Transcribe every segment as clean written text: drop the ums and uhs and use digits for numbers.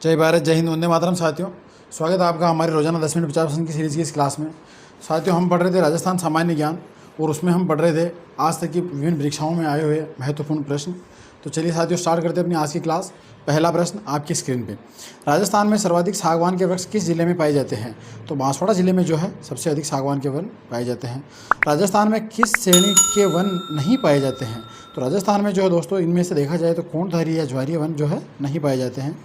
जय भारत, जय हिंद, वंदे मातरम। साथियों, स्वागत है आपका हमारे रोजाना 10 मिनट 50% की सीरीज़ की इस क्लास में। साथियों, हम पढ़ रहे थे राजस्थान सामान्य ज्ञान और उसमें हम पढ़ रहे थे आज तक की विभिन्न परीक्षाओं में आए हुए महत्वपूर्ण प्रश्न। तो चलिए साथियों, स्टार्ट करते हैं अपनी आज की क्लास। पहला प्रश्न आपकी स्क्रीन पे। राजस्थान में सर्वाधिक सागवान के वृक्ष किस जिले में पाए जाते हैं? तो बांसवाड़ा जिले में जो है सबसे अधिक सागवान के वन पाए जाते हैं। राजस्थान में किस श्रेणी के वन नहीं पाए जाते हैं? तो राजस्थान में जो है दोस्तों, इनमें से देखा जाए तो कोणधारी या ज्वारीय वन जो है नहीं पाए जाते हैं।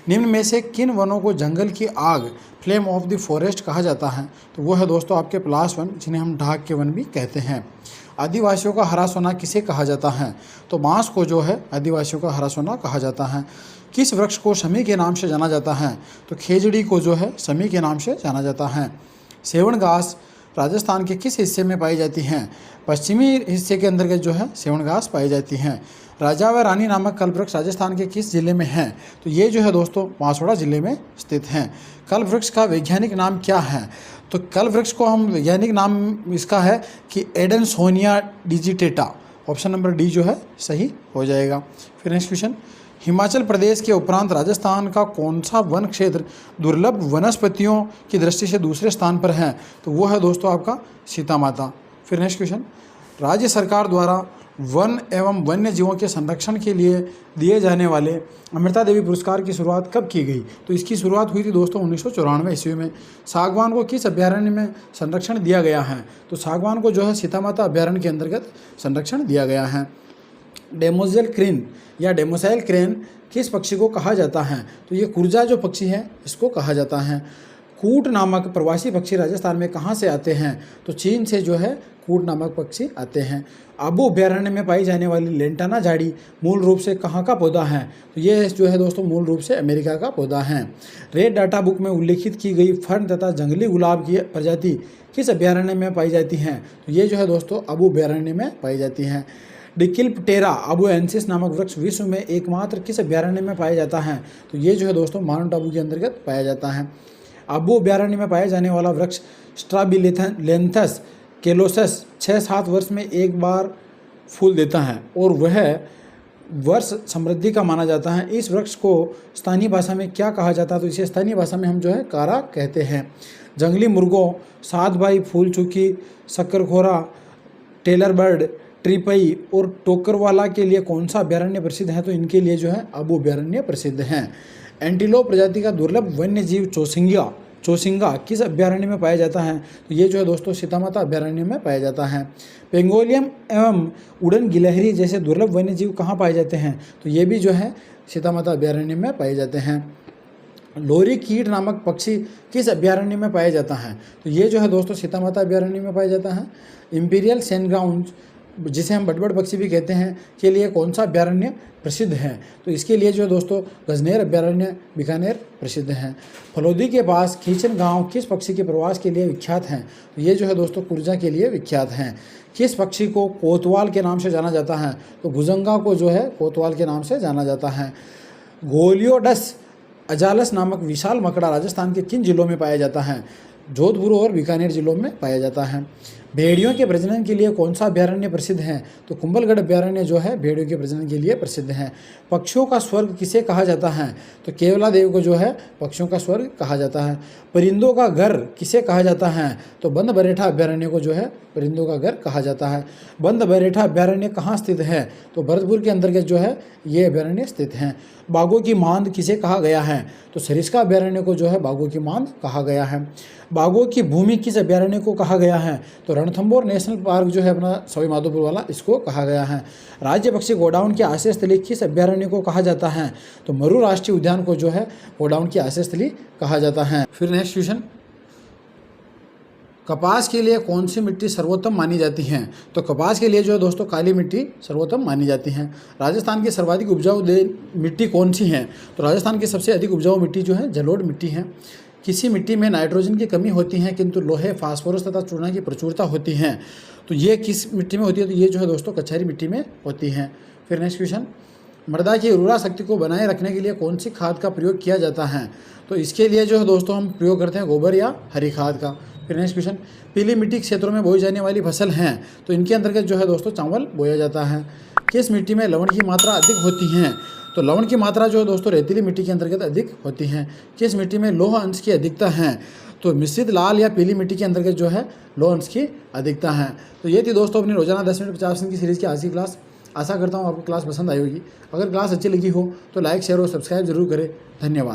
निम्न में से किन वनों को जंगल की आग, फ्लेम ऑफ द फॉरेस्ट कहा जाता है? तो वो है दोस्तों आपके पलाश वन, जिन्हें हम ढाक के वन भी कहते हैं। आदिवासियों का हरा सोना किसे कहा जाता है? तो बांस को जो है आदिवासियों का हरा सोना कहा जाता है। किस वृक्ष को शमी के नाम से जाना जाता है? तो खेजड़ी को जो है शमी के नाम से जाना जाता है। सेवण घास राजस्थान के किस हिस्से में पाई जाती हैं? पश्चिमी हिस्से के अंतर्गत जो है सेवण घास पाई जाती हैं। राजा व रानी नामक कल्पवृक्ष राजस्थान के किस जिले में हैं? तो ये जो है दोस्तों बांसवाड़ा जिले में स्थित हैं। कल्पवृक्ष का वैज्ञानिक नाम क्या है? तो कल्पवृक्ष को हम वैज्ञानिक नाम इसका है कि एडेंसोनिया डिजिटेटा। ऑप्शन नंबर डी जो है सही हो जाएगा। फिर नेक्स्ट क्वेश्चन, हिमाचल प्रदेश के उपरांत राजस्थान का कौन सा वन क्षेत्र दुर्लभ वनस्पतियों की दृष्टि से दूसरे स्थान पर है? तो वो है दोस्तों आपका सीता माता। फिर नेक्स्ट क्वेश्चन, राज्य सरकार द्वारा वन एवं वन्य जीवों के संरक्षण के लिए दिए जाने वाले अमृता देवी पुरस्कार की शुरुआत कब की गई? तो इसकी शुरुआत हुई थी दोस्तों 1994 ईस्वी में। सागवान को किस अभ्यारण्य में संरक्षण दिया गया है? तो सागवान को जो है सीता माता अभ्यारण्य के अंतर्गत संरक्षण दिया गया है। डेमोजेल क्रेन या डेमोसाइल क्रेन किस पक्षी को कहा जाता है? तो ये कुर्जा जो पक्षी है इसको कहा जाता है। कूट नामक प्रवासी पक्षी राजस्थान में कहाँ से आते हैं? तो चीन से जो है कूट नामक पक्षी आते हैं। आबू अभ्यारण्य में पाई जाने वाली लेंटाना झाड़ी मूल रूप से कहाँ का पौधा है? तो ये जो है दोस्तों मूल रूप से अमेरिका का पौधा है। रेड डाटा बुक में उल्लेखित की गई फर्न तथा जंगली गुलाब की प्रजाति किस अभ्यारण्य में पाई जाती हैं? तो ये जो है दोस्तों आबू अभ्यारण्य में पाई जाती हैं। डिकिल्पटेरा अबुएंसिस नामक वृक्ष विश्व में एकमात्र किस अभ्यारण्य में पाया जाता है? तो ये जो है दोस्तों माउंट आबू के अंतर्गत पाया जाता है। आबू अभ्यारण्य में पाया जाने वाला वृक्ष स्ट्राबिलेंथस केलोसस 6-7 वर्ष में एक बार फूल देता है और वह वर्ष समृद्धि का माना जाता है। इस वृक्ष को स्थानीय भाषा में क्या कहा जाता है? तो इसे स्थानीय भाषा में हम जो है कारा कहते हैं। जंगली मुर्गों, सात भाई, फूल चुकी, शक्करखोरा, टेलर बर्ड, ट्रिपई और टोकरवाला के लिए कौन सा अभ्यारण्य प्रसिद्ध है? तो इनके लिए जो है आबू अभ्यारण्य प्रसिद्ध हैं। एंटीलोप प्रजाति का दुर्लभ वन्य जीव चौसिंगा किस अभ्यारण्य में पाया जाता है? तो ये जो है दोस्तों सीता माता अभ्यारण्य में पाया जाता है। पेंगोलियम एवं उड़न गिलहरी जैसे दुर्लभ वन्य जीव कहाँ पाए जाते हैं? तो ये भी जो है सीता माता अभ्यारण्य में पाए जाते हैं। लोरी कीट नामक पक्षी किस अभ्यारण्य में पाया जाता है? तो ये जो है दोस्तों सीता माता अभ्यारण्य में पाया जाता है। इंपीरियल सैंडग्राउंड, जिसे हम बटबड़ पक्षी भी कहते हैं, के लिए कौन सा अभ्यारण्य प्रसिद्ध है? तो इसके लिए जो है दोस्तों गजनेर अभ्यारण्य बीकानेर प्रसिद्ध हैं। फलोदी के पास खींचन गांव किस पक्षी के प्रवास के लिए विख्यात हैं? तो ये जो है दोस्तों कुर्जा के लिए विख्यात हैं। किस पक्षी को कोतवाल के नाम से जाना जाता है? तो भुजंगा को जो है कोतवाल के नाम से जाना जाता है। गोलियोडस अजालस नामक विशाल मकड़ा राजस्थान के किन जिलों में पाया जाता है? जोधपुर और बीकानेर जिलों में पाया जाता है। भेड़ियों के प्रजनन के लिए कौन सा अभ्यारण्य प्रसिद्ध है? तो कुंभलगढ़ अभ्यारण्य जो है भेड़ियों के प्रजनन के लिए प्रसिद्ध है। पक्षियों का स्वर्ग किसे कहा जाता है? तो केवला देव को जो है पक्षियों का स्वर्ग कहा जाता है। परिंदों का घर किसे कहा जाता है? तो बंद बरेठा अभ्यारण्य को जो है परिंदों का घर कहा जाता है। बंद बरेठा अभ्यारण्य कहाँ स्थित है? तो भरतपुर के अंतर्गत जो है ये अभ्यारण्य स्थित हैं। बाघों की मांद किसे कहा गया है? तो सरिस्का अभ्यारण्य को जो है बाघों की मांद कहा गया है। बाघों की भूमि किस अभ्यारण्य को कहा गया है? तो रणथंभौर नेशनल पार्क जो है अपना सवाई माधोपुर वाला, इसको कहा गया है। राज्य पक्षी गोडाउन की आश्रय स्थली किस अभ्यारण्य को कहा जाता है? तो मरु राष्ट्रीय उद्यान को जो है गोडाउन की आश्रय स्थली कहा जाता है। फिर नेक्स्ट क्वेश्चन, कपास के लिए कौन सी मिट्टी सर्वोत्तम मानी जाती है? तो कपास के लिए जो है दोस्तों काली मिट्टी सर्वोत्तम मानी जाती है। राजस्थान की सर्वाधिक उपजाऊ मिट्टी कौन सी है? तो राजस्थान की सबसे अधिक उपजाऊ मिट्टी जो है जलोढ़ मिट्टी है। किसी मिट्टी में नाइट्रोजन की कमी होती है किंतु लोहे, फास्फोरस तथा चूना की प्रचुरता होती है। तो ये किस मिट्टी में होती है? तो ये जो है दोस्तों कछारी मिट्टी में होती है। फिर नेक्स्ट क्वेश्चन, मृदा की उर्वरा शक्ति को बनाए रखने के लिए कौन सी खाद का प्रयोग किया जाता है? तो इसके लिए जो है दोस्तों हम प्रयोग करते हैं गोबर या हरी खाद का। फिर नेक्स्ट क्वेश्चन, पीली मिट्टी क्षेत्रों में बोई जाने वाली फसल हैं, तो इनके अंतर्गत जो है दोस्तों चावल बोया जाता है। किस मिट्टी में लवण की मात्रा अधिक होती है? तो लवण की मात्रा जो है दोस्तों रेतीली मिट्टी के अंतर्गत अधिक होती है। किस मिट्टी में लौह अंश की अधिकता है? तो मिश्रित लाल या पीली मिट्टी के अंतर्गत जो है लौह अंश की अधिकता है। तो ये थी दोस्तों अपनी रोजाना 10 मिनट 50 की सीरीज़ की आज की क्लास। आशा करता हूँ आपको क्लास पसंद आई होगी। अगर क्लास अच्छी लगी हो तो लाइक शेयर और सब्सक्राइब जरूर करें। धन्यवाद।